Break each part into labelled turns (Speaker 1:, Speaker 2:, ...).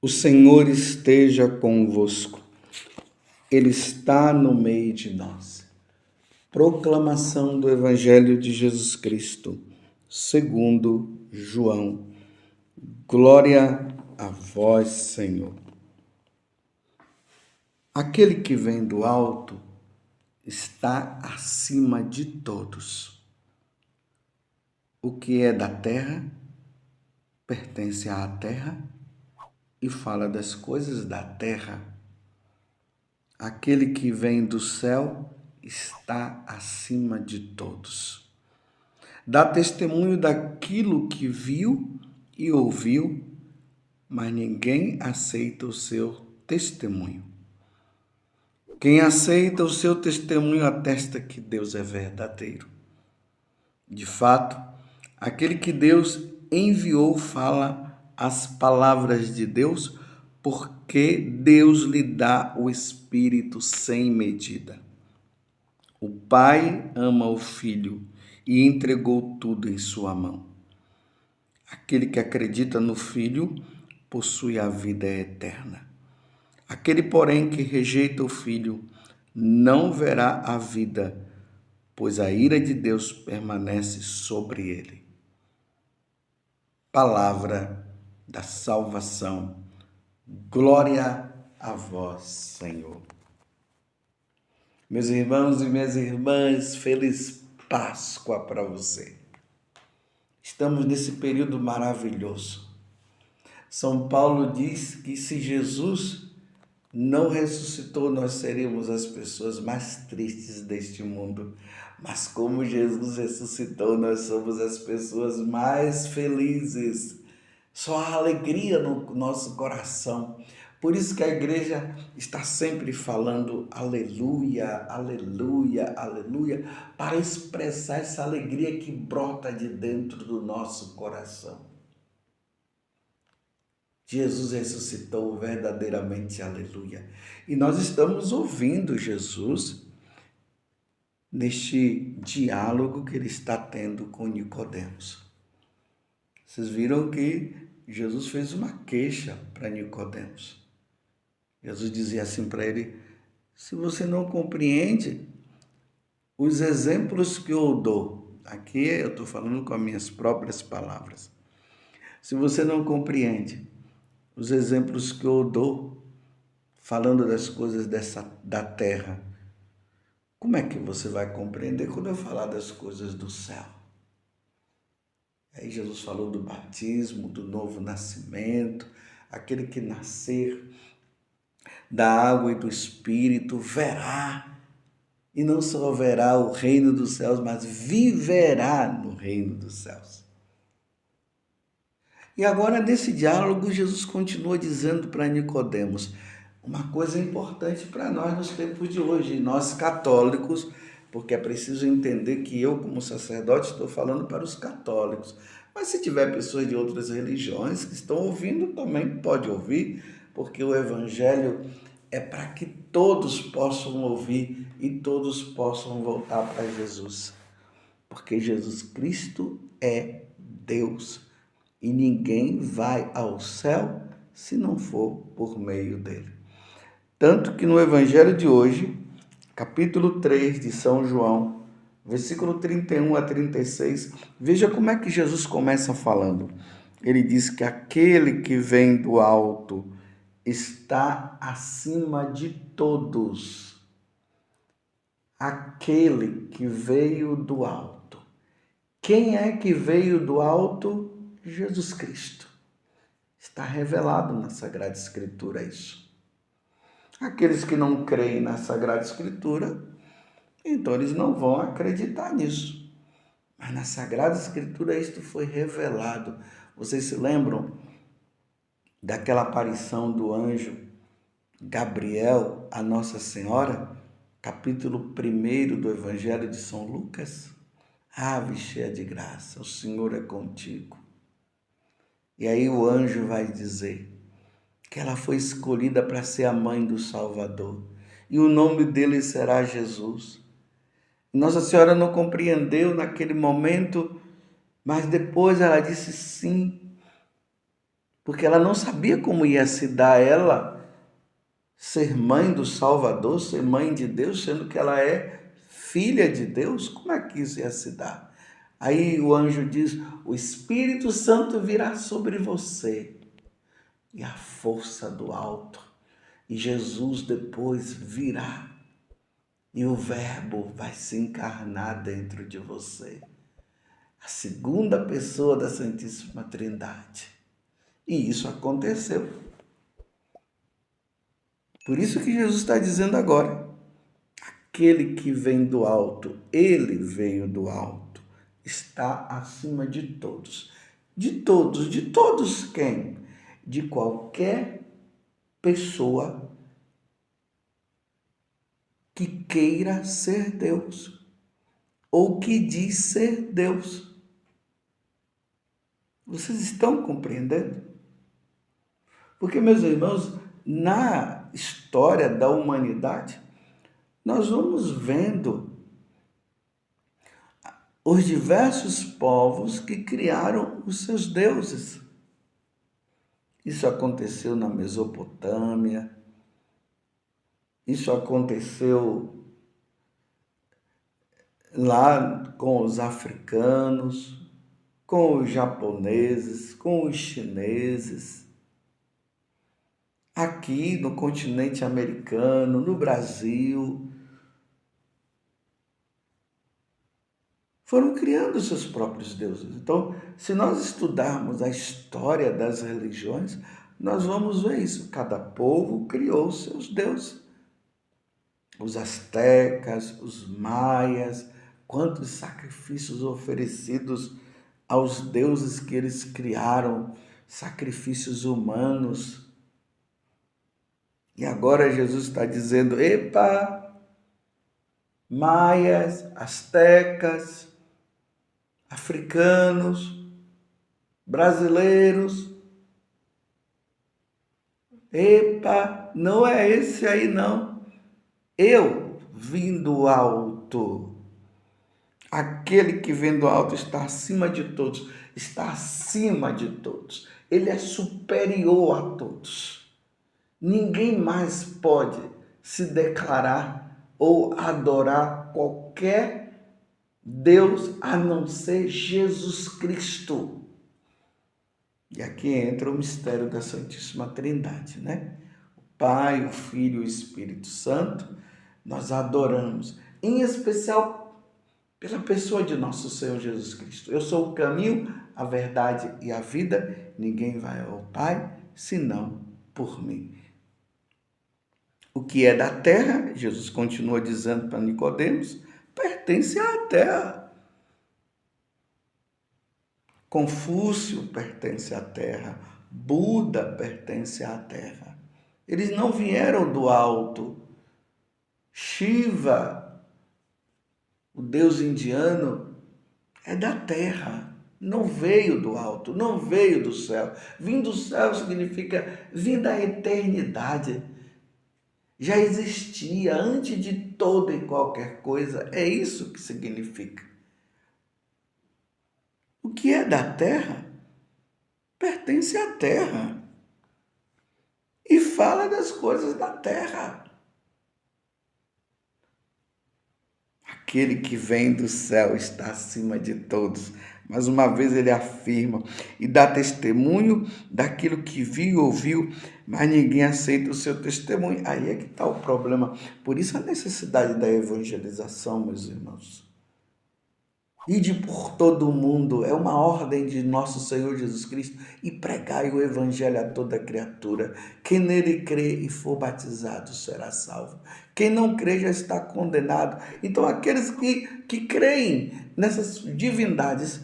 Speaker 1: O Senhor esteja convosco, Ele está no meio de nós. Proclamação do Evangelho de Jesus Cristo, segundo João. Glória a vós, Senhor. Aquele que vem do alto está acima de todos. O que é da terra pertence à terra e fala das coisas da terra. Aquele que vem do céu está acima de todos. Dá testemunho daquilo que viu e ouviu, mas ninguém aceita o seu testemunho. Quem aceita o seu testemunho atesta que Deus é verdadeiro. De fato, aquele que Deus enviou fala as palavras de Deus, porque Deus lhe dá o Espírito sem medida. O Pai ama o Filho e entregou tudo em sua mão. Aquele que acredita no Filho possui a vida eterna. Aquele, porém, que rejeita o Filho não verá a vida, pois a ira de Deus permanece sobre ele. Palavra da salvação. Glória a vós, Senhor. Meus irmãos e minhas irmãs, feliz Páscoa para você. Estamos nesse período maravilhoso. São Paulo diz que se Jesus não ressuscitou, nós seríamos as pessoas mais tristes deste mundo. Mas como Jesus ressuscitou, nós somos as pessoas mais felizes. Só há alegria no nosso coração. Por isso que a igreja está sempre falando aleluia, aleluia, aleluia, para expressar essa alegria que brota de dentro do nosso coração. Jesus ressuscitou verdadeiramente, aleluia. E nós estamos ouvindo Jesus neste diálogo que ele está tendo com Nicodemos. Vocês viram que Jesus fez uma queixa para Nicodemos. Jesus dizia assim para ele: se você não compreende os exemplos que eu dou, aqui eu estou falando com as minhas próprias palavras, se você não compreende os exemplos que eu dou, falando das coisas da terra, como é que você vai compreender quando eu falar das coisas do céu? Aí Jesus falou do batismo, do novo nascimento, aquele que nascer da água e do Espírito verá, e não só verá o reino dos céus, mas viverá no reino dos céus. E agora, nesse diálogo, Jesus continua dizendo para Nicodemos uma coisa importante para nós nos tempos de hoje, nós católicos, porque é preciso entender que eu, como sacerdote, estou falando para os católicos. Mas se tiver pessoas de outras religiões que estão ouvindo, também pode ouvir, porque o Evangelho é para que todos possam ouvir e todos possam voltar para Jesus. Porque Jesus Cristo é Deus. E ninguém vai ao céu se não for por meio dele. Tanto que no Evangelho de hoje, capítulo 3 de São João, versículo 31 a 36, veja como é que Jesus começa falando. Ele diz que aquele que vem do alto está acima de todos. Aquele que veio do alto. Quem é que veio do alto? Jesus Cristo. Está revelado na Sagrada Escritura isso. Aqueles que não creem na Sagrada Escritura, então eles não vão acreditar nisso. Mas na Sagrada Escritura isto foi revelado. Vocês se lembram daquela aparição do anjo Gabriel a Nossa Senhora? Capítulo 1 do Evangelho de São Lucas. Ave cheia de graça, o Senhor é contigo. E aí o anjo vai dizer que ela foi escolhida para ser a mãe do Salvador. E o nome dele será Jesus. Nossa Senhora não compreendeu naquele momento, mas depois ela disse sim. porque ela não sabia como ia se dar ela ser mãe do Salvador, ser mãe de Deus, sendo que ela é filha de Deus. Como é que isso ia se dar? Aí o anjo diz: o Espírito Santo virá sobre você, e a força do alto, e Jesus depois virá, e o Verbo vai se encarnar dentro de você, a segunda pessoa da Santíssima Trindade. E isso aconteceu. Por isso que Jesus está dizendo agora: aquele que vem do alto, ele veio do alto, está acima de todos. De todos quem? De qualquer pessoa que queira ser Deus, ou que diz ser Deus. Vocês estão compreendendo? Porque, meus irmãos, na história da humanidade, nós vamos vendo os diversos povos que criaram os seus deuses. Isso aconteceu na Mesopotâmia, isso aconteceu lá com os africanos, com os japoneses, com os chineses, aqui no continente americano, no Brasil. Foram criando seus próprios deuses. Então, se nós estudarmos a história das religiões, nós vamos ver isso. Cada povo criou seus deuses. Os astecas, os maias, quantos sacrifícios oferecidos aos deuses que eles criaram, sacrifícios humanos. E agora Jesus está dizendo: epa, maias, astecas, africanos, brasileiros, epa, não é esse aí não. Eu vim do alto. Aquele que vem do alto está acima de todos, está acima de todos. Ele é superior a todos. Ninguém mais pode se declarar ou adorar qualquer Deus a não ser Jesus Cristo. E aqui entra o mistério da Santíssima Trindade, né? O Pai, o Filho e o Espírito Santo, nós adoramos, em especial pela pessoa de nosso Senhor Jesus Cristo. Eu sou o caminho, a verdade e a vida. Ninguém vai ao Pai senão por mim. O que é da terra, Jesus continua dizendo para Nicodemos, pertence à terra. Confúcio pertence à terra. Buda pertence à terra. Eles não vieram do alto. Shiva, o deus indiano, é da terra. Não veio do alto, não veio do céu. Vim do céu significa vim da eternidade. Já existia antes de toda e qualquer coisa. É isso que significa. O que é da terra pertence à terra e fala das coisas da terra. Aquele que vem do céu está acima de todos. Mais uma vez ele afirma e dá testemunho daquilo que viu e ouviu, mas ninguém aceita o seu testemunho. Aí é que está o problema. Por isso a necessidade da evangelização, meus irmãos. Ide por todo o mundo, é uma ordem de nosso Senhor Jesus Cristo, e pregai o evangelho a toda criatura. Quem nele crê e for batizado será salvo. Quem não crê já está condenado. Então aqueles que creem nessas divindades,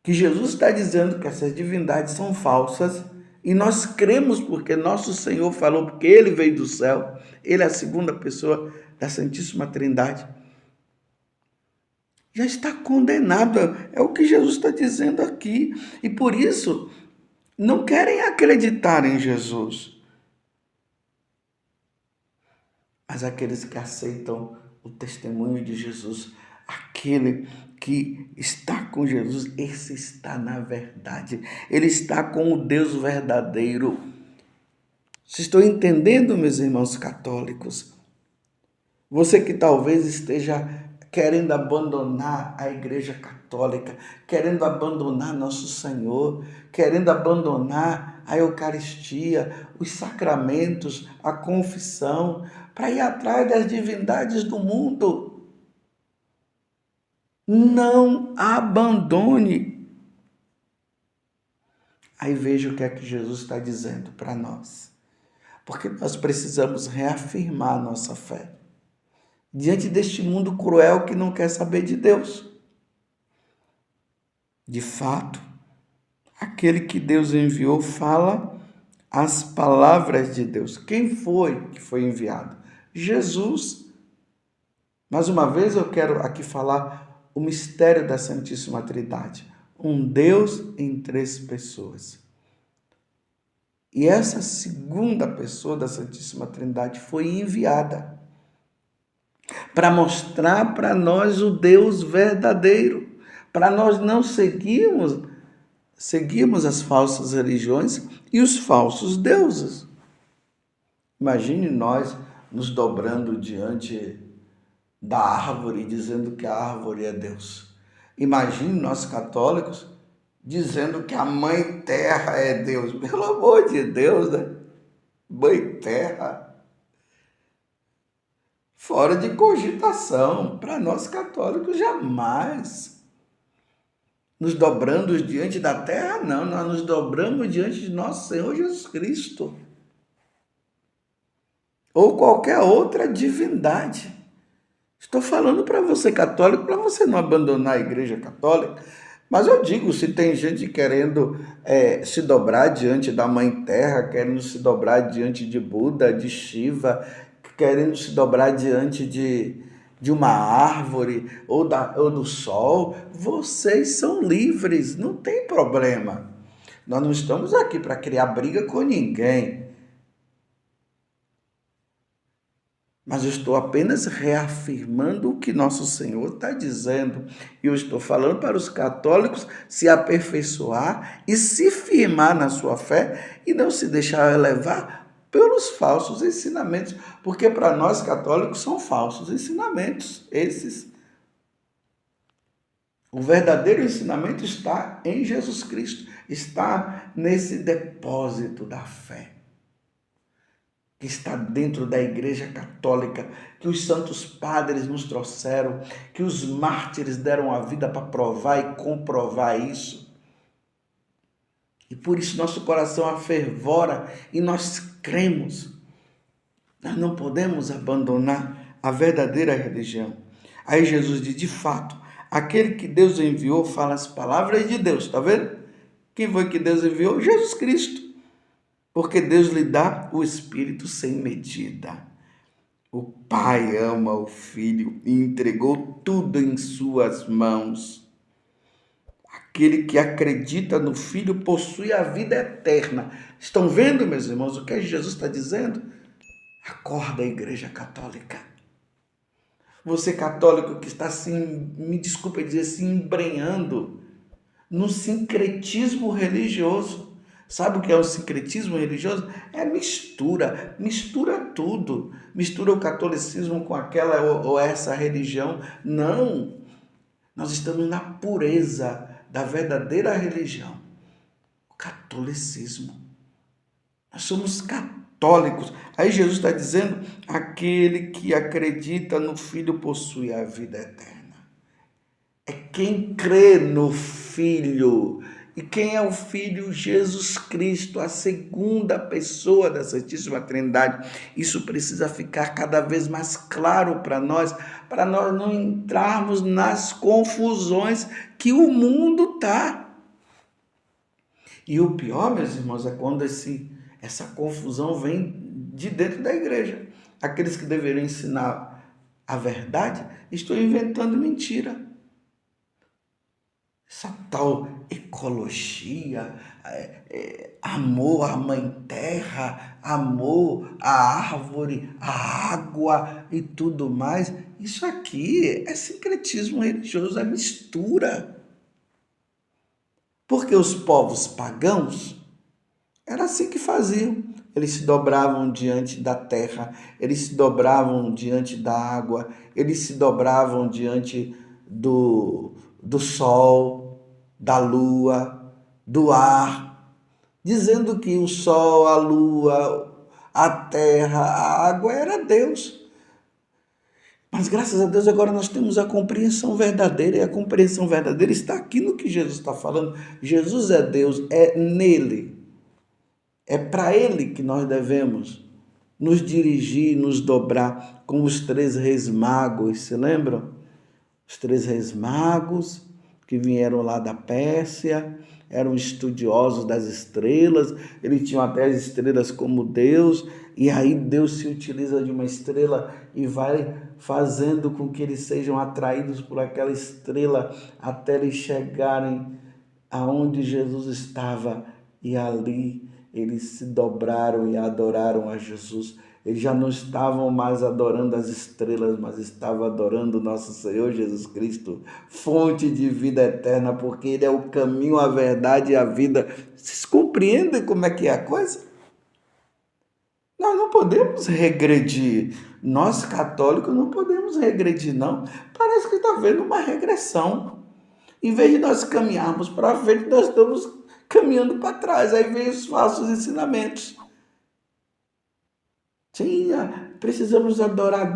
Speaker 1: que Jesus está dizendo que essas divindades são falsas, e nós cremos porque nosso Senhor falou, porque Ele veio do céu, Ele é a segunda pessoa da Santíssima Trindade, já está condenado. É o que Jesus está dizendo aqui. E por isso, não querem acreditar em Jesus. Mas aqueles que aceitam o testemunho de Jesus, Aquele que está com Jesus, esse está na verdade. Ele está com o Deus verdadeiro. Vocês estão entendendo, meus irmãos católicos? Você que talvez esteja querendo abandonar a Igreja Católica, querendo abandonar Nosso Senhor, querendo abandonar a Eucaristia, os sacramentos, a confissão, para ir atrás das divindades do mundo. Não abandone. Aí veja o que é que Jesus está dizendo para nós. Porque nós precisamos reafirmar a nossa fé diante deste mundo cruel que não quer saber de Deus. De fato, aquele que Deus enviou fala as palavras de Deus. Quem foi que foi enviado? Jesus. Mais uma vez eu quero aqui falar o mistério da Santíssima Trindade. Um Deus em 3 pessoas. E essa segunda pessoa da Santíssima Trindade foi enviada para mostrar para nós o Deus verdadeiro, para nós não seguirmos as falsas religiões e os falsos deuses. Imagine nós nos dobrando diante da árvore, dizendo que a árvore é Deus. Imagine nós católicos dizendo que a Mãe Terra é Deus. Pelo amor de Deus, né? Mãe Terra. Fora de cogitação. Para nós católicos, jamais. Nos dobrando diante da terra, não. Nós nos dobramos diante de nosso Senhor Jesus Cristo. Ou qualquer outra divindade. Estou falando para você católico, para você não abandonar a Igreja Católica. Mas eu digo, se tem gente querendo se dobrar diante da Mãe Terra, querendo se dobrar diante de Buda, de Shiva, querendo se dobrar diante de uma árvore ou do sol, vocês são livres, não tem problema. Nós não estamos aqui para criar briga com ninguém. Mas eu estou apenas reafirmando o que nosso Senhor está dizendo. E eu estou falando para os católicos se aperfeiçoar e se firmar na sua fé e não se deixar levar pelos falsos ensinamentos. Porque para nós católicos são falsos ensinamentos esses. O verdadeiro ensinamento está em Jesus Cristo, está nesse depósito da fé que está dentro da Igreja Católica, que os santos padres nos trouxeram, que os mártires deram a vida para provar e comprovar isso. E por isso nosso coração afervora e nós cremos. Nós não podemos abandonar a verdadeira religião. Aí Jesus diz, de fato, aquele que Deus enviou fala as palavras de Deus, está vendo? Quem foi que Deus enviou? Jesus Cristo. Porque Deus lhe dá o Espírito sem medida. O Pai ama o Filho e entregou tudo em suas mãos. Aquele que acredita no Filho possui a vida eterna. Estão vendo, meus irmãos, o que Jesus está dizendo? Acorda, Igreja Católica. Você católico que está me desculpe dizer, se embrenhando no sincretismo religioso. Sabe o que é o sincretismo religioso? É mistura tudo. Mistura o catolicismo com aquela ou essa religião. Não, nós estamos na pureza da verdadeira religião, o catolicismo. Nós somos católicos. Aí Jesus está dizendo, aquele que acredita no Filho possui a vida eterna. É quem crê no Filho. E quem é o Filho? Jesus Cristo, a segunda pessoa da Santíssima Trindade. Isso precisa ficar cada vez mais claro para nós não entrarmos nas confusões que o mundo está. E o pior, meus irmãos, é quando essa confusão vem de dentro da igreja. Aqueles que deveriam ensinar a verdade estão inventando mentira. essa tal ecologia, amor à mãe terra, amor à árvore, à água e tudo mais. Isso aqui é sincretismo religioso, é mistura. Porque os povos pagãos era assim que faziam. Eles se dobravam diante da terra, eles se dobravam diante da água, eles se dobravam diante do sol, da lua, do ar, dizendo que o sol, a lua, a terra, a água era Deus. Mas graças a Deus agora nós temos a compreensão verdadeira, e a compreensão verdadeira está aqui no que Jesus está falando. Jesus é Deus, é nele. É para ele que nós devemos nos dirigir, nos dobrar, como os 3 reis magos, se lembram? Os 3 reis magos que vieram lá da Pérsia, eram estudiosos das estrelas, eles tinham até as estrelas como Deus, e aí Deus se utiliza de uma estrela e vai fazendo com que eles sejam atraídos por aquela estrela até eles chegarem aonde Jesus estava, e ali eles se dobraram e adoraram a Jesus. Eles já não estavam mais adorando as estrelas, mas estavam adorando nosso Senhor Jesus Cristo, fonte de vida eterna, porque Ele é o caminho, a verdade e a vida. Vocês compreendem como é que é a coisa? Nós não podemos regredir. Nós, católicos, não podemos regredir, não. Parece que está havendo uma regressão. Em vez de nós caminharmos para frente, nós estamos caminhando para trás. Aí vem os falsos ensinamentos. Sim, precisamos adorar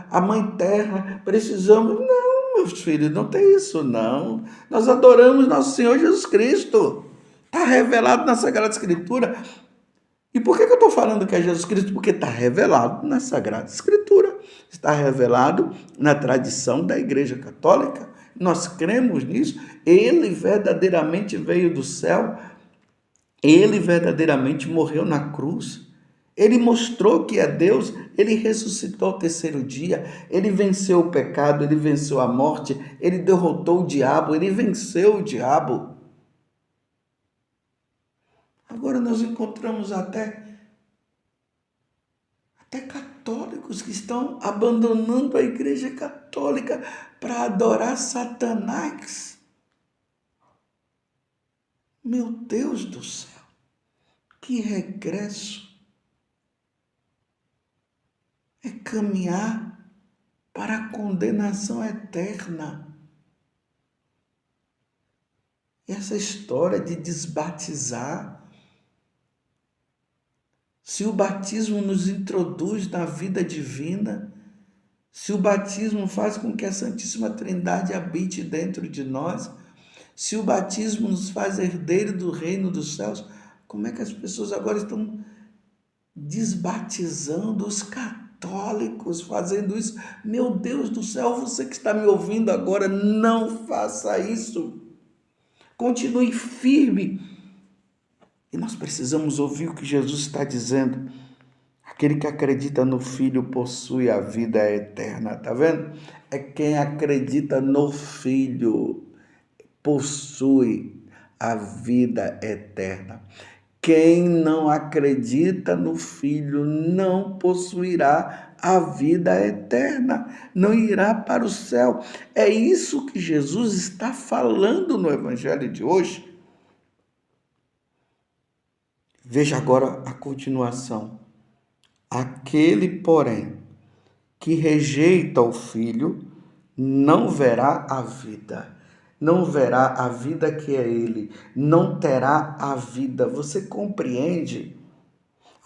Speaker 1: a Mãe Terra, precisamos... Não, meus filhos, não tem isso, não. Nós adoramos nosso Senhor Jesus Cristo. Está revelado na Sagrada Escritura. E por que eu estou falando que é Jesus Cristo? Porque está revelado na Sagrada Escritura. Está revelado na tradição da Igreja Católica. Nós cremos nisso. Ele verdadeiramente veio do céu. Ele verdadeiramente morreu na cruz. Ele mostrou que é Deus. Ele ressuscitou ao 3º dia. Ele venceu o pecado. Ele venceu a morte. Ele derrotou o diabo. Ele venceu o diabo. Agora nós encontramos até católicos que estão abandonando a Igreja Católica para adorar Satanás. Meu Deus do céu, que regresso! É caminhar para a condenação eterna. Essa história de desbatizar. Se o batismo nos introduz na vida divina, se o batismo faz com que a Santíssima Trindade habite dentro de nós, se o batismo nos faz herdeiro do reino dos céus, como é que as pessoas agora estão desbatizando os católicos, fazendo isso? Meu Deus do céu, você que está me ouvindo agora, não faça isso. Continue firme. E nós precisamos ouvir o que Jesus está dizendo. Aquele que acredita no Filho possui a vida eterna, tá vendo? É quem acredita no Filho possui a vida eterna. Quem não acredita no Filho não possuirá a vida eterna, não irá para o céu. É isso que Jesus está falando no Evangelho de hoje. Veja agora a continuação. Aquele, porém, que rejeita o Filho, não verá a vida. Não verá a vida que é ele. Não terá a vida. Você compreende?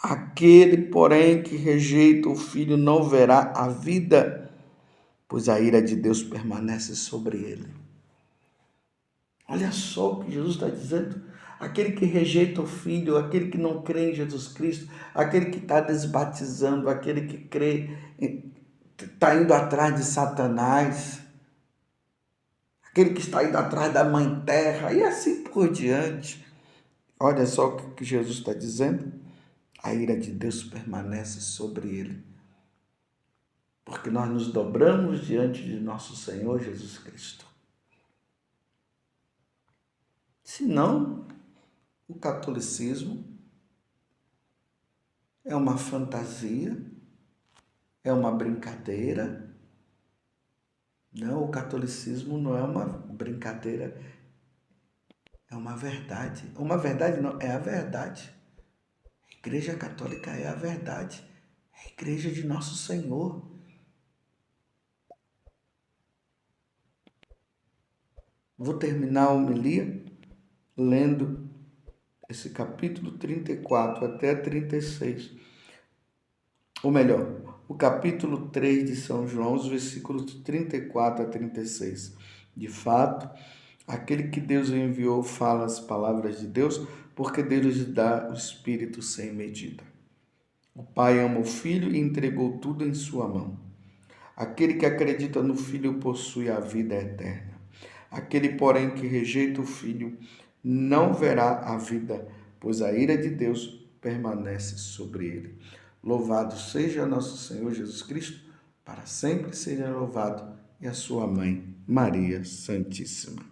Speaker 1: Aquele, porém, que rejeita o Filho, não verá a vida, pois a ira de Deus permanece sobre ele. Olha só o que Jesus está dizendo. Aquele que rejeita o Filho, aquele que não crê em Jesus Cristo, aquele que está desbatizando, aquele que crê, está indo atrás de Satanás, aquele que está indo atrás da Mãe Terra, e assim por diante. Olha só o que Jesus está dizendo. A ira de Deus permanece sobre ele, porque nós nos dobramos diante de nosso Senhor Jesus Cristo. Senão, o catolicismo é uma fantasia, é uma brincadeira. Não, o catolicismo não é uma brincadeira, é uma verdade. Uma verdade não, é a verdade. A Igreja Católica é a verdade. É a Igreja de Nosso Senhor. Vou terminar a homilia lendo esse capítulo 34 até 36. Ou melhor, o capítulo 3 de São João, os versículos 34 a 36. De fato, aquele que Deus enviou fala as palavras de Deus, porque Deus lhe dá o Espírito sem medida. O Pai ama o Filho e entregou tudo em sua mão. Aquele que acredita no Filho possui a vida eterna. Aquele, porém, que rejeita o Filho não verá a vida, pois a ira de Deus permanece sobre ele. Louvado seja nosso Senhor Jesus Cristo, para sempre seja louvado, e a sua mãe, Maria Santíssima.